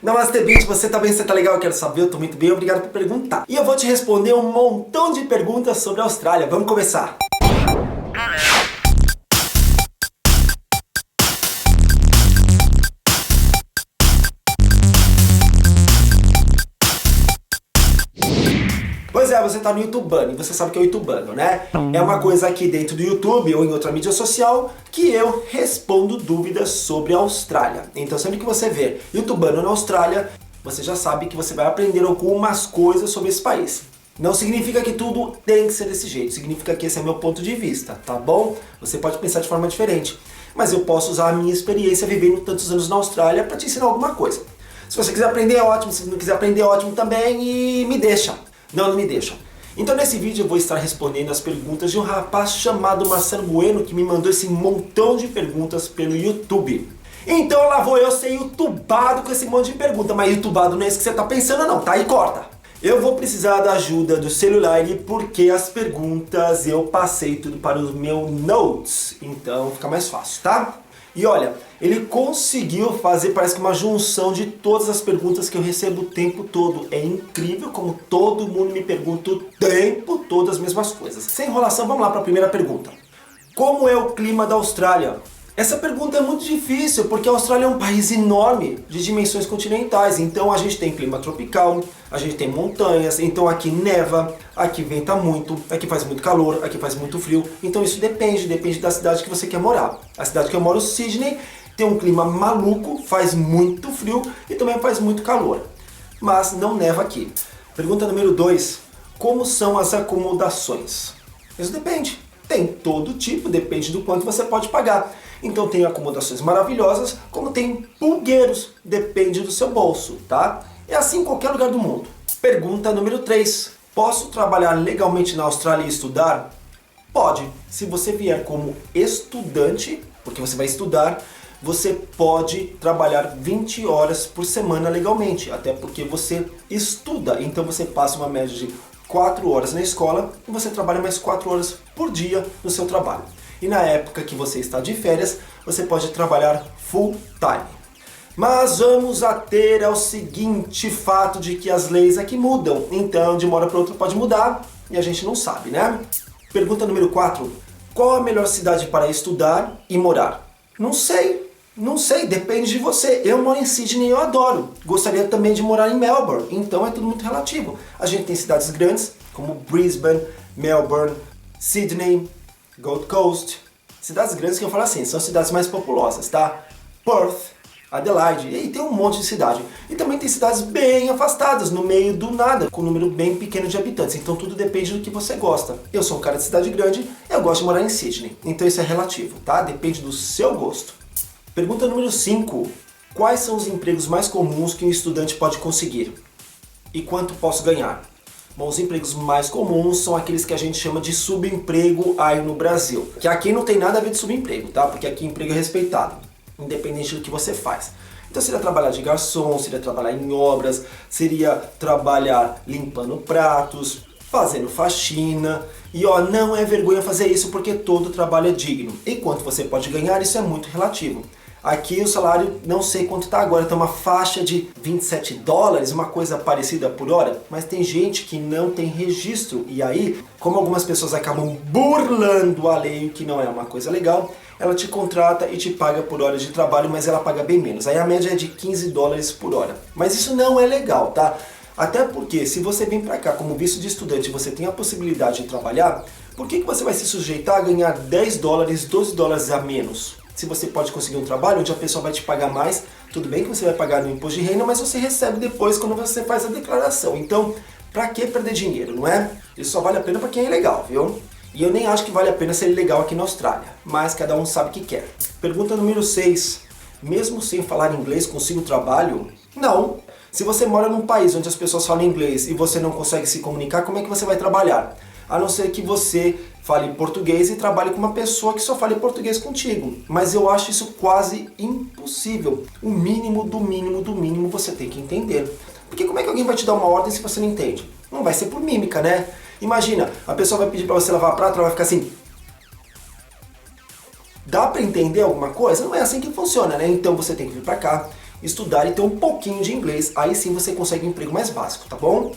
Namastê, Beat, você tá bem? Você tá legal? Eu quero saber, eu tô muito bem, obrigado por perguntar. E eu vou te responder um montão de perguntas sobre a Austrália. Vamos começar! Pois é, você tá no YouTubano, e você sabe que é o YouTubano, né? É uma coisa aqui dentro do YouTube ou em outra mídia social que eu respondo dúvidas sobre a Austrália. Então sempre que você vê YouTubano na Austrália, você já sabe que você vai aprender algumas coisas sobre esse país. Não significa que tudo tem que ser desse jeito, significa que esse é meu ponto de vista, tá bom? Você pode pensar de forma diferente, mas eu posso usar a minha experiência vivendo tantos anos na Austrália para te ensinar alguma coisa. Se você quiser aprender, é ótimo, se não quiser aprender, é ótimo também, e me deixa. Não me deixam. Então nesse vídeo eu vou estar respondendo as perguntas de um rapaz chamado Marcelo Bueno, que me mandou esse montão de perguntas pelo YouTube. Então lá vou eu ser youtubado com esse monte de pergunta, mas youtubado não é isso que você está pensando não, tá? E corta! Eu vou precisar da ajuda do celular porque as perguntas eu passei tudo para o meu Notes, então fica mais fácil, tá? E olha, ele conseguiu fazer, parece que uma junção de todas as perguntas que eu recebo o tempo todo. É incrível como todo mundo me pergunta o tempo todo as mesmas coisas. Sem enrolação, vamos lá para a primeira pergunta. Como é o clima da Austrália? Essa pergunta é muito difícil, porque a Austrália é um país enorme, de dimensões continentais. Então a gente tem clima tropical, a gente tem montanhas, então aqui neva, aqui venta muito, aqui faz muito calor, aqui faz muito frio. Então isso depende da cidade que você quer morar. A cidade que eu moro, Sydney, tem um clima maluco, faz muito frio e também faz muito calor. Mas não neva aqui. Pergunta número 2. Como são as acomodações? Isso depende. Tem todo tipo, depende do quanto você pode pagar. Então tem acomodações maravilhosas, como tem pulgueiros, depende do seu bolso, tá? É assim em qualquer lugar do mundo. Pergunta número 3. Posso trabalhar legalmente na Austrália e estudar? Pode. Se você vier como estudante, porque você vai estudar, você pode trabalhar 20 horas por semana legalmente, até porque você estuda, então você passa uma média de 4 horas na escola e você trabalha mais 4 horas por dia no seu trabalho. E na época que você está de férias, você pode trabalhar full time. Mas vamos ater ao seguinte fato de que as leis aqui mudam. Então, de uma hora para outra pode mudar e a gente não sabe, né? Pergunta número 4. Qual a melhor cidade para estudar e morar? Não sei, depende de você. Eu moro em Sydney e eu adoro. Gostaria também de morar em Melbourne, então é tudo muito relativo. A gente tem cidades grandes, como Brisbane, Melbourne, Sydney, Gold Coast. Cidades grandes que eu falo assim, são cidades mais populosas, tá? Perth, Adelaide, e tem um monte de cidade. E também tem cidades bem afastadas, no meio do nada, com um número bem pequeno de habitantes. Então tudo depende do que você gosta. Eu sou um cara de cidade grande, eu gosto de morar em Sydney. Então isso é relativo, tá? Depende do seu gosto. Pergunta número 5. Quais são os empregos mais comuns que um estudante pode conseguir? E quanto posso ganhar? Bom, os empregos mais comuns são aqueles que a gente chama de subemprego aí no Brasil. Que aqui não tem nada a ver de subemprego, tá? Porque aqui emprego é respeitado, independente do que você faz. Então seria trabalhar de garçom, seria trabalhar em obras, seria trabalhar limpando pratos, fazendo faxina. E ó, não é vergonha fazer isso porque todo trabalho é digno. E quanto você pode ganhar, isso é muito relativo. Aqui o salário, não sei quanto está agora, está uma faixa de $27, uma coisa parecida por hora, mas tem gente que não tem registro, e aí, como algumas pessoas acabam burlando a lei, que não é uma coisa legal, ela te contrata e te paga por hora de trabalho, mas ela paga bem menos, aí a média é de $15 por hora. Mas isso não é legal, tá? Até porque se você vem para cá como visto de estudante e você tem a possibilidade de trabalhar, por que você vai se sujeitar a ganhar $10, $12 a menos? Se você pode conseguir um trabalho onde a pessoa vai te pagar mais, tudo bem que você vai pagar no imposto de renda, mas você recebe depois quando você faz a declaração. Então, pra que perder dinheiro, não é? Isso só vale a pena pra quem é legal, viu? E eu nem acho que vale a pena ser legal aqui na Austrália, mas cada um sabe o que quer. Pergunta número 6. Mesmo sem falar inglês, consigo trabalho? Não. Se você mora num país onde as pessoas falam inglês e você não consegue se comunicar, como é que você vai trabalhar? A não ser que você fale português e trabalhe com uma pessoa que só fale português contigo. Mas eu acho isso quase impossível. O mínimo do mínimo do mínimo você tem que entender. Porque como é que alguém vai te dar uma ordem se você não entende? Não vai ser por mímica, né? Imagina, a pessoa vai pedir para você lavar prato, ela vai ficar assim... Dá para entender alguma coisa? Não é assim que funciona, né? Então você tem que vir para cá, estudar e ter um pouquinho de inglês. Aí sim você consegue um emprego mais básico, tá bom?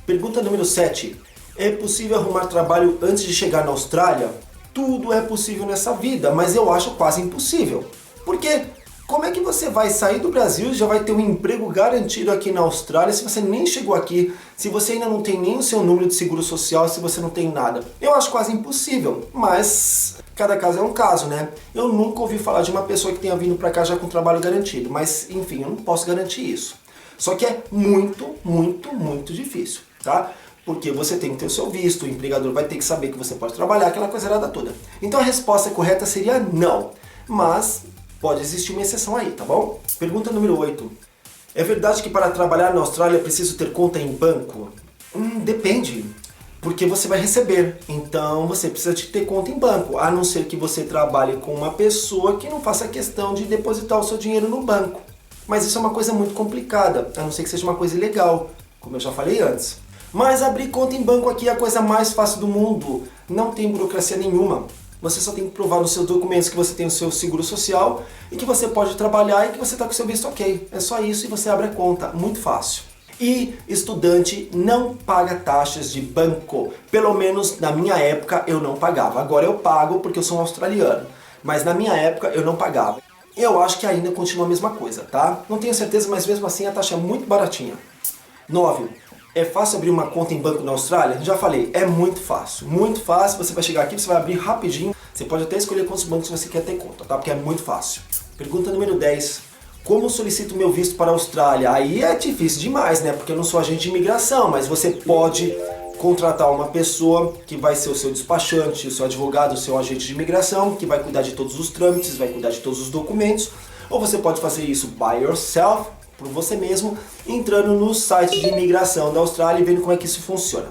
Pergunta número 7. É possível arrumar trabalho antes de chegar na Austrália? Tudo é possível nessa vida, mas eu acho quase impossível. Por quê? Como é que você vai sair do Brasil e já vai ter um emprego garantido aqui na Austrália se você nem chegou aqui, se você ainda não tem nem o seu número de seguro social, se você não tem nada? Eu acho quase impossível, mas cada caso é um caso, né? Eu nunca ouvi falar de uma pessoa que tenha vindo pra cá já com trabalho garantido, mas enfim, eu não posso garantir isso. Só que é muito, muito, muito difícil, tá? Porque você tem que ter o seu visto, o empregador vai ter que saber que você pode trabalhar, aquela coisa errada toda. Então a resposta correta seria não, mas pode existir uma exceção aí, tá bom? Pergunta número 8. É verdade que para trabalhar na Austrália é preciso ter conta em banco? Depende, porque você vai receber, então você precisa de ter conta em banco, a não ser que você trabalhe com uma pessoa que não faça questão de depositar o seu dinheiro no banco. Mas isso é uma coisa muito complicada, a não ser que seja uma coisa ilegal, como eu já falei antes. Mas abrir conta em banco aqui é a coisa mais fácil do mundo, não tem burocracia nenhuma. Você só tem que provar nos seus documentos que você tem o seu seguro social e que você pode trabalhar e que você está com o seu visto ok. É só isso e você abre a conta, muito fácil. E estudante não paga taxas de banco. Pelo menos na minha época eu não pagava. Agora eu pago porque eu sou um australiano. Mas na minha época eu não pagava. Eu acho que ainda continua a mesma coisa, tá? Não tenho certeza, mas mesmo assim a taxa é muito baratinha. 9. É fácil abrir uma conta em banco na Austrália? Já falei, é muito fácil. Muito fácil, você vai chegar aqui, você vai abrir rapidinho. Você pode até escolher quantos bancos você quer ter conta, tá? Porque é muito fácil. Pergunta número 10. Como solicito meu visto para a Austrália? Aí é difícil demais, né? Porque eu não sou agente de imigração, mas você pode contratar uma pessoa que vai ser o seu despachante, o seu advogado, o seu agente de imigração, que vai cuidar de todos os trâmites, vai cuidar de todos os documentos. Ou você pode fazer isso by yourself, por você mesmo, entrando no site de imigração da Austrália e vendo como é que isso funciona.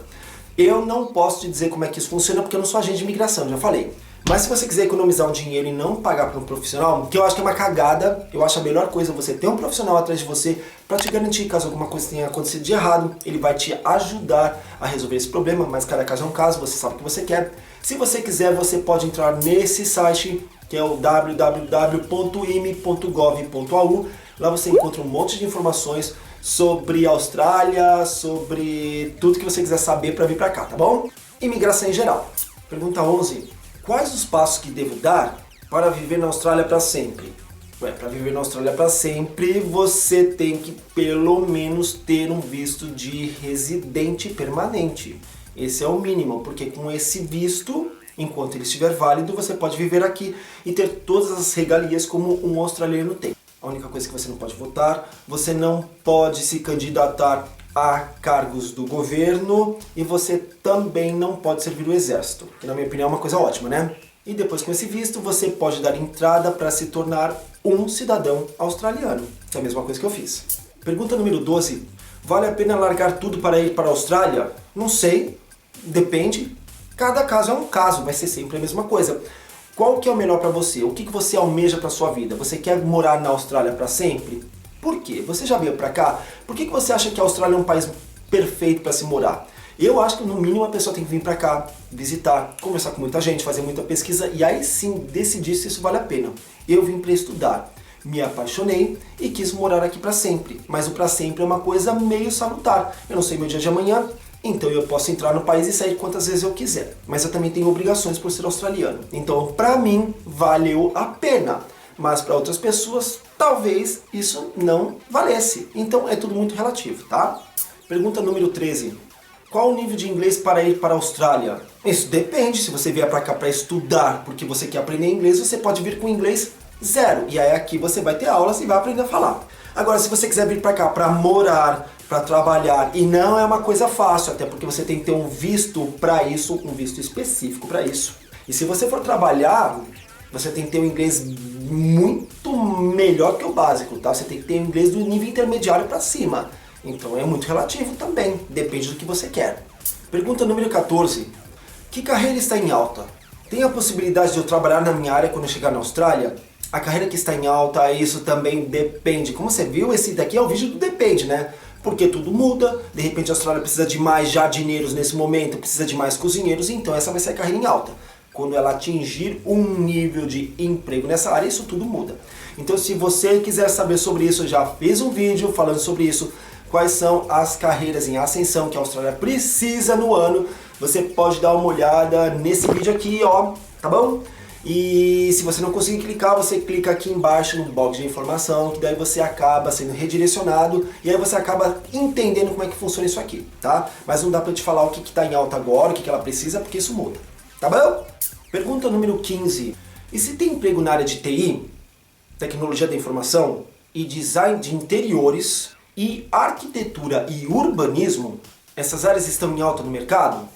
Eu não posso te dizer como é que isso funciona porque eu não sou agente de imigração, já falei. Mas se você quiser economizar um dinheiro e não pagar para um profissional, que eu acho que é uma cagada, eu acho a melhor coisa você ter um profissional atrás de você para te garantir caso alguma coisa tenha acontecido de errado, ele vai te ajudar a resolver esse problema, mas cada caso é um caso, você sabe o que você quer. Se você quiser, você pode entrar nesse site, que é o www.imi.gov.au. Lá você encontra um monte de informações sobre a Austrália, sobre tudo que você quiser saber para vir para cá, tá bom? Imigração em geral. Pergunta 11. Quais os passos que devo dar para viver na Austrália para sempre? Para viver na Austrália para sempre, você tem que pelo menos ter um visto de residente permanente. Esse é o mínimo, porque com esse visto, enquanto ele estiver válido, você pode viver aqui e ter todas as regalias como um australiano tem. A única coisa que você não pode votar, você não pode se candidatar a cargos do governo e você também não pode servir o exército, que na minha opinião é uma coisa ótima, né? E depois com esse visto você pode dar entrada para se tornar um cidadão australiano, que é a mesma coisa que eu fiz. Pergunta número 12. Vale a pena largar tudo para ir para a Austrália? Não sei, depende. Cada caso é um caso, vai ser sempre a mesma coisa. Qual que é o melhor para você? O que você almeja para sua vida? Você quer morar na Austrália para sempre? Por quê? Você já veio para cá? Por que você acha que a Austrália é um país perfeito para se morar? Eu acho que no mínimo a pessoa tem que vir para cá, visitar, conversar com muita gente, fazer muita pesquisa e aí sim decidir se isso vale a pena. Eu vim para estudar, me apaixonei e quis morar aqui para sempre. Mas o para sempre é uma coisa meio salutar. Eu não sei meu dia de amanhã, então eu posso entrar no país e sair quantas vezes eu quiser. Mas eu também tenho obrigações por ser australiano. Então, para mim, valeu a pena. Mas para outras pessoas, talvez isso não valesse. Então, é tudo muito relativo, tá? Pergunta número 13. Qual o nível de inglês para ir para a Austrália? Isso depende. Se você vier para cá para estudar porque você quer aprender inglês, você pode vir com inglês 0. E aí aqui você vai ter aulas e vai aprender a falar. Agora, se você quiser vir para cá para morar, para trabalhar, e não é uma coisa fácil, até porque você tem que ter um visto para isso, um visto específico para isso. E se você for trabalhar, você tem que ter um inglês muito melhor que o básico, tá? Você tem que ter um inglês do nível intermediário para cima. Então é muito relativo também, depende do que você quer. Pergunta número 14. Que carreira está em alta? Tem a possibilidade de eu trabalhar na minha área quando eu chegar na Austrália? A carreira que está em alta, isso também depende. Como você viu, esse daqui é o vídeo do depende, né? Porque tudo muda, de repente a Austrália precisa de mais jardineiros nesse momento, precisa de mais cozinheiros, então essa vai ser a carreira em alta. Quando ela atingir um nível de emprego nessa área, isso tudo muda. Então se você quiser saber sobre isso, eu já fiz um vídeo falando sobre isso, quais são as carreiras em ascensão que a Austrália precisa no ano. Você pode dar uma olhada nesse vídeo aqui, ó, tá bom? E se você não conseguir clicar, você clica aqui embaixo no box de informação, que daí você acaba sendo redirecionado e aí você acaba entendendo como é que funciona isso aqui, tá? Mas não dá pra te falar o que está em alta agora, o que ela precisa, porque isso muda, tá bom? Pergunta número 15. E se tem emprego na área de TI, tecnologia da informação, e design de interiores, e arquitetura e urbanismo, essas áreas estão em alta no mercado?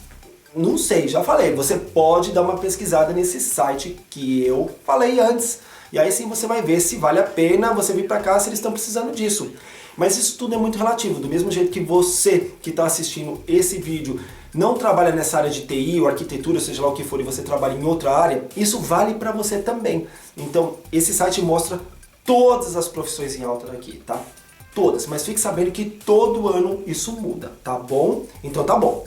Não sei, já falei, você pode dar uma pesquisada nesse site que eu falei antes. E aí sim você vai ver se vale a pena você vir pra cá, se eles estão precisando disso. Mas isso tudo é muito relativo, do mesmo jeito que você que está assistindo esse vídeo não trabalha nessa área de TI ou arquitetura, seja lá o que for, e você trabalha em outra área, isso vale para você também. Então esse site mostra todas as profissões em alta daqui, tá? Todas, mas fique sabendo que todo ano isso muda, tá bom? Então tá bom.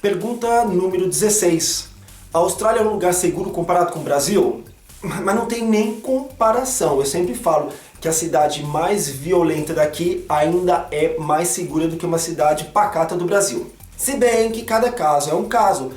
Pergunta número 16. A Austrália é um lugar seguro comparado com o Brasil? Mas não tem nem comparação. Eu sempre falo que a cidade mais violenta daqui ainda é mais segura do que uma cidade pacata do Brasil. Se bem que cada caso é um caso.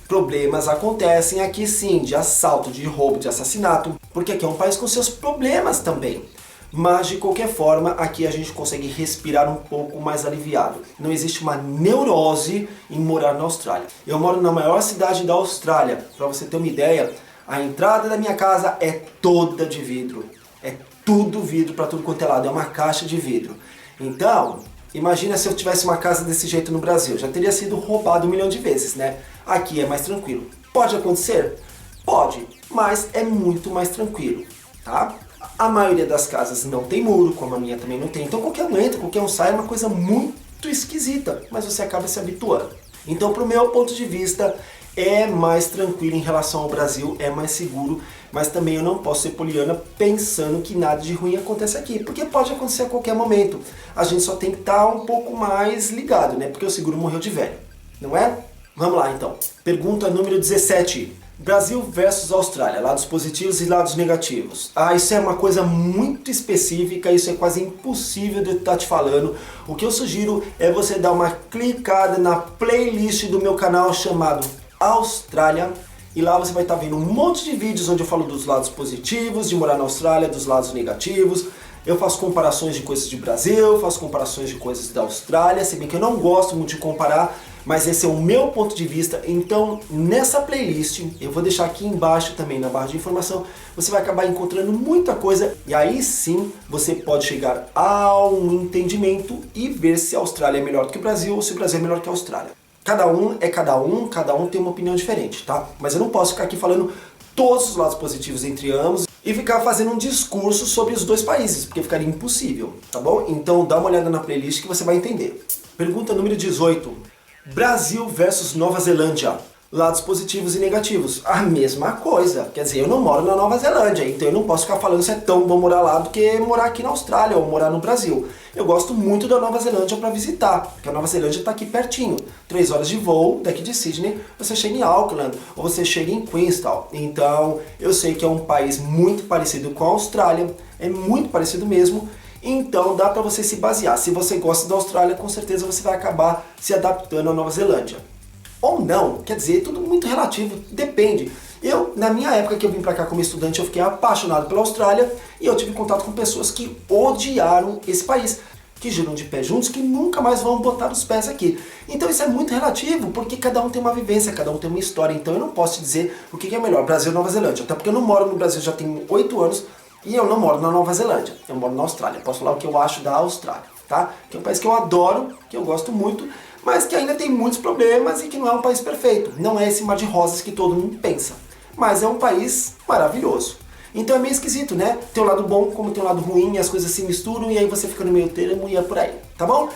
Problemas acontecem aqui sim, de assalto, de roubo, de assassinato, porque aqui é um país com seus problemas também. Mas de qualquer forma, aqui a gente consegue respirar um pouco mais aliviado. Não existe uma neurose em morar na Austrália. Eu moro na maior cidade da Austrália. Para você ter uma ideia, a entrada da minha casa é toda de vidro. É tudo vidro para tudo quanto é lado, é uma caixa de vidro. Então, imagina se eu tivesse uma casa desse jeito no Brasil. Já teria sido roubado 1 milhão de vezes, né? Aqui é mais tranquilo. Pode acontecer? Pode, mas é muito mais tranquilo, tá? A maioria das casas não tem muro, como a minha também não tem. Então qualquer um entra, qualquer um sai, é uma coisa muito esquisita, mas você acaba se habituando. Então, pro meu ponto de vista, é mais tranquilo em relação ao Brasil, é mais seguro, mas também eu não posso ser poliana pensando que nada de ruim acontece aqui, porque pode acontecer a qualquer momento. A gente só tem que estar um pouco mais ligado, né? Porque o seguro morreu de velho, não é? Vamos lá então. Pergunta número 17. Brasil versus Austrália, lados positivos e lados negativos. Isso é uma coisa muito específica, isso é quase impossível de eu estar te falando. O que eu sugiro é você dar uma clicada na playlist do meu canal chamado Austrália. E lá você vai estar vendo um monte de vídeos onde eu falo dos lados positivos de morar na Austrália, dos lados negativos. Eu faço comparações de coisas de Brasil, faço comparações de coisas da Austrália, se bem que eu não gosto muito de comparar, mas esse é o meu ponto de vista. Então, nessa playlist, eu vou deixar aqui embaixo também na barra de informação, você vai acabar encontrando muita coisa e aí sim você pode chegar a um entendimento e ver se a Austrália é melhor do que o Brasil ou se o Brasil é melhor que a Austrália. Cada um é cada um tem uma opinião diferente, tá? Mas eu não posso ficar aqui falando todos os lados positivos entre ambos e ficar fazendo um discurso sobre os dois países, porque ficaria impossível, tá bom? Então dá uma olhada na playlist que você vai entender. Pergunta número 18. Brasil versus Nova Zelândia. Lados positivos e negativos. A mesma coisa. Quer dizer, eu não moro na Nova Zelândia, então eu não posso ficar falando se é tão bom morar lá do que morar aqui na Austrália ou morar no Brasil. Eu gosto muito da Nova Zelândia para visitar, porque a Nova Zelândia está aqui pertinho. 3 horas de voo daqui de Sydney, você chega em Auckland ou você chega em Queenstown. Então, eu sei que é um país muito parecido com a Austrália, é muito parecido mesmo. Então dá para você se basear. Se você gosta da Austrália, com certeza você vai acabar se adaptando à Nova Zelândia. Ou não, quer dizer, tudo muito relativo, depende. Eu, na minha época que eu vim para cá como estudante, eu fiquei apaixonado pela Austrália e eu tive contato com pessoas que odiaram esse país, que giram de pé juntos, que nunca mais vão botar os pés aqui. Então isso é muito relativo, porque cada um tem uma vivência, cada um tem uma história. Então eu não posso te dizer o que é melhor, Brasil ou Nova Zelândia. Até porque eu não moro no Brasil já tem 8 anos e eu não moro na Nova Zelândia, eu moro na Austrália. Posso falar o que eu acho da Austrália, tá? Que é um país que eu adoro, que eu gosto muito, mas que ainda tem muitos problemas e que não é um país perfeito. Não é esse mar de rosas que todo mundo pensa, mas é um país maravilhoso. Então é meio esquisito, né? Tem um lado bom como tem um lado ruim, e as coisas se misturam e aí você fica no meio termo e é por aí, tá bom?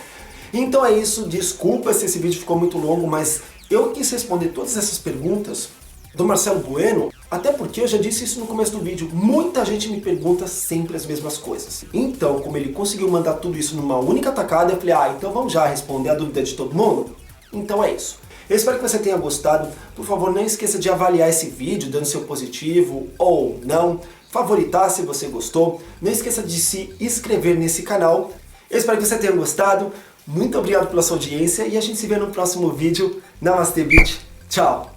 Então é isso, desculpa se esse vídeo ficou muito longo, mas eu quis responder todas essas perguntas do Marcelo Bueno, até porque eu já disse isso no começo do vídeo, muita gente me pergunta sempre as mesmas coisas. Então, como ele conseguiu mandar tudo isso numa única tacada, eu falei, então vamos já responder a dúvida de todo mundo? Então é isso. Eu espero que você tenha gostado. Por favor, não esqueça de avaliar esse vídeo, dando seu positivo ou não. Favoritar se você gostou. Não esqueça de se inscrever nesse canal. Eu espero que você tenha gostado. Muito obrigado pela sua audiência e a gente se vê no próximo vídeo. Namastê, Beach. Tchau!